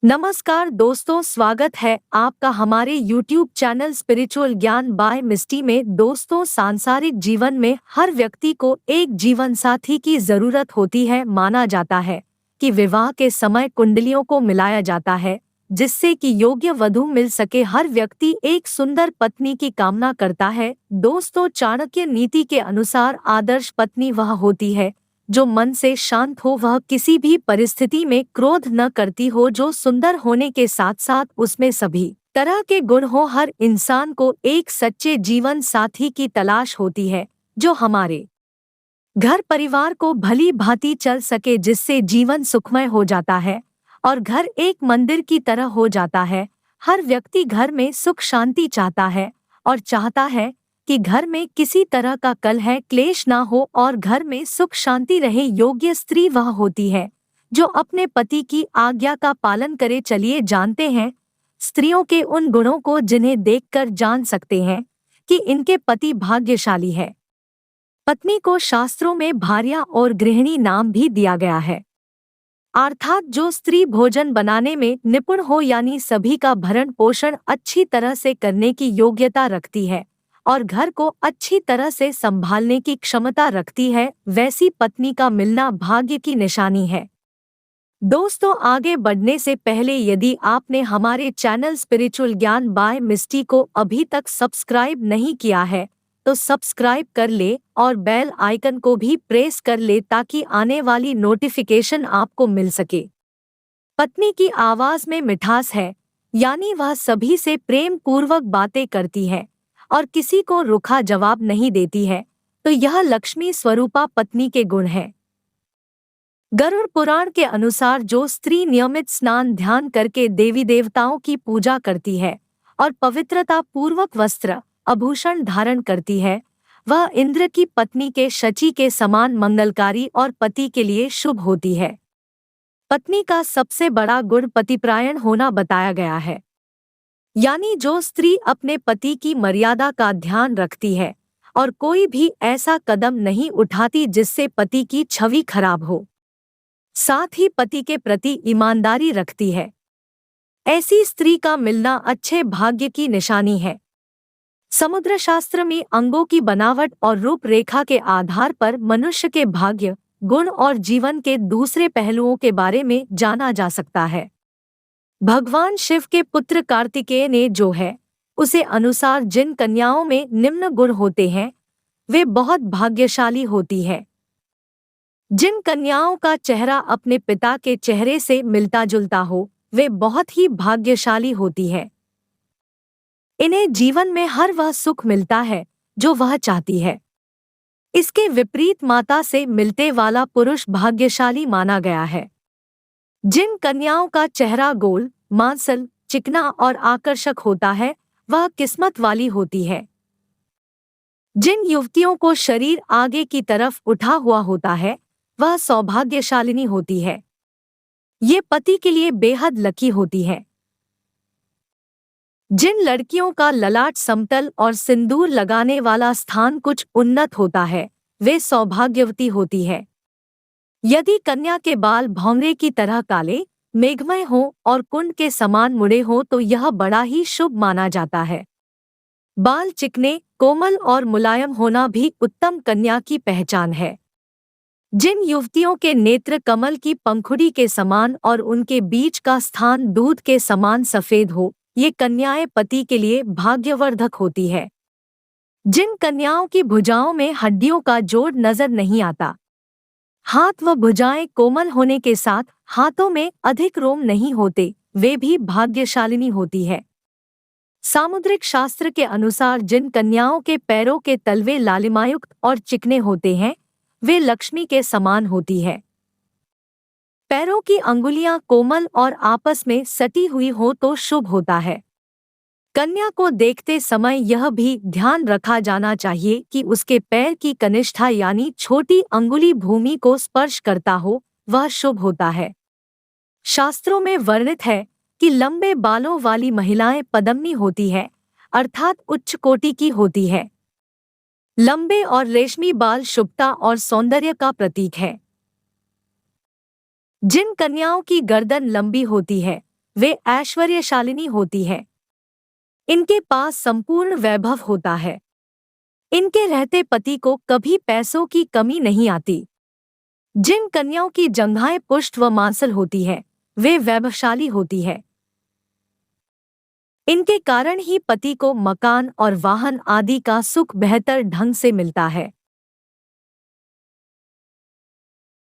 नमस्कार दोस्तों, स्वागत है आपका हमारे YouTube चैनल स्पिरिचुअल ज्ञान बाय मिस्टी में। दोस्तों, सांसारिक जीवन में हर व्यक्ति को एक जीवन साथी की जरूरत होती है। माना जाता है कि विवाह के समय कुंडलियों को मिलाया जाता है जिससे कि योग्य वधू मिल सके। हर व्यक्ति एक सुंदर पत्नी की कामना करता है। दोस्तों, चाणक्य नीति के अनुसार आदर्श पत्नी वह होती है जो मन से शांत हो, वह किसी भी परिस्थिति में क्रोध न करती हो, जो सुंदर होने के साथ साथ उसमें सभी तरह के गुण हो। हर इंसान को एक सच्चे जीवन साथी की तलाश होती है जो हमारे घर परिवार को भली भांति चल सके, जिससे जीवन सुखमय हो जाता है और घर एक मंदिर की तरह हो जाता है। हर व्यक्ति घर में सुख शांति चाहता है और चाहता है कि घर में किसी तरह का कलह क्लेश ना हो और घर में सुख शांति रहे। योग्य स्त्री वह होती है जो अपने पति की आज्ञा का पालन करे। चलिए जानते हैं स्त्रियों के उन गुणों को जिन्हें देखकर जान सकते हैं कि इनके पति भाग्यशाली है। पत्नी को शास्त्रों में भार्या और गृहिणी नाम भी दिया गया है, अर्थात जो स्त्री भोजन बनाने में निपुण हो, यानी सभी का भरण पोषण अच्छी तरह से करने की योग्यता रखती है और घर को अच्छी तरह से संभालने की क्षमता रखती है, वैसी पत्नी का मिलना भाग्य की निशानी है। दोस्तों, आगे बढ़ने से पहले यदि आपने हमारे चैनल स्पिरिचुअल ज्ञान बाय मिस्टी को अभी तक सब्सक्राइब नहीं किया है तो सब्सक्राइब कर ले और बेल आइकन को भी प्रेस कर ले ताकि आने वाली नोटिफिकेशन आपको मिल सके। पत्नी की आवाज में मिठास है, यानी वह सभी से प्रेम पूर्वक बातें करती है और किसी को रुखा जवाब नहीं देती है, तो यह लक्ष्मी स्वरूपा पत्नी के गुण हैं। गरुड़ पुराण के अनुसार जो स्त्री नियमित स्नान ध्यान करके देवी देवताओं की पूजा करती है और पवित्रता पूर्वक वस्त्र आभूषण धारण करती है, वह इंद्र की पत्नी के शची के समान मंगलकारी और पति के लिए शुभ होती है। पत्नी का सबसे बड़ा गुण पतिपरायण होना बताया गया है, यानी जो स्त्री अपने पति की मर्यादा का ध्यान रखती है और कोई भी ऐसा कदम नहीं उठाती जिससे पति की छवि खराब हो, साथ ही पति के प्रति ईमानदारी रखती है, ऐसी स्त्री का मिलना अच्छे भाग्य की निशानी है। समुद्र शास्त्र में अंगों की बनावट और रूपरेखा के आधार पर मनुष्य के भाग्य, गुण और जीवन के दूसरे पहलुओं के बारे में जाना जा सकता है। भगवान शिव के पुत्र कार्तिकेय ने जो है उसे अनुसार जिन कन्याओं में निम्न गुण होते हैं वे बहुत भाग्यशाली होती है। जिन कन्याओं का चेहरा अपने पिता के चेहरे से मिलता जुलता हो वे बहुत ही भाग्यशाली होती है। इन्हें जीवन में हर वह सुख मिलता है जो वह चाहती है। इसके विपरीत माता से मिलते वाला पुरुष भाग्यशाली माना गया है। जिन कन्याओं का चेहरा गोल, मांसल, चिकना और आकर्षक होता है वह किस्मत वाली होती है। जिन युवतियों को शरीर आगे की तरफ उठा हुआ होता है वह सौभाग्यशालिनी होती है। ये पति के लिए बेहद लकी होती है। जिन लड़कियों का ललाट समतल और सिंदूर लगाने वाला स्थान कुछ उन्नत होता है वे सौभाग्यवती होती है। यदि कन्या के बाल भौंरे की तरह काले, मेघमय हो और कुंड के समान मुड़े हो तो यह बड़ा ही शुभ माना जाता है। बाल चिकने, कोमल और मुलायम होना भी उत्तम कन्या की पहचान है। जिन युवतियों के नेत्र कमल की पंखुड़ी के समान और उनके बीच का स्थान दूध के समान सफेद हो, ये कन्याएं पति के लिए भाग्यवर्धक होती है। जिन कन्याओं की भुजाओं में हड्डियों का जोड़ नजर नहीं आता, हाथ व भुजाएं कोमल होने के साथ हाथों में अधिक रोम नहीं होते, वे भी भाग्यशालिनी होती है। सामुद्रिक शास्त्र के अनुसार जिन कन्याओं के पैरों के तलवे लालिमायुक्त और चिकने होते हैं वे लक्ष्मी के समान होती है। पैरों की अंगुलियां कोमल और आपस में सटी हुई हो तो शुभ होता है। कन्या को देखते समय यह भी ध्यान रखा जाना चाहिए कि उसके पैर की कनिष्ठा यानी छोटी अंगुली भूमि को स्पर्श करता हो, वह शुभ होता है। शास्त्रों में वर्णित है कि लंबे बालों वाली महिलाएं पद्मिनी होती है, अर्थात उच्च कोटि की होती है। लंबे और रेशमी बाल शुभता और सौंदर्य का प्रतीक है। जिन कन्याओं की गर्दन लंबी होती है वे ऐश्वर्यशालिनी होती है। इनके पास संपूर्ण वैभव होता है। इनके रहते पति को कभी पैसों की कमी नहीं आती। जिन कन्याओं की जंघाएं पुष्ट व मांसल होती है, वे वैभवशाली होती है। इनके कारण ही पति को मकान और वाहन आदि का सुख बेहतर ढंग से मिलता है।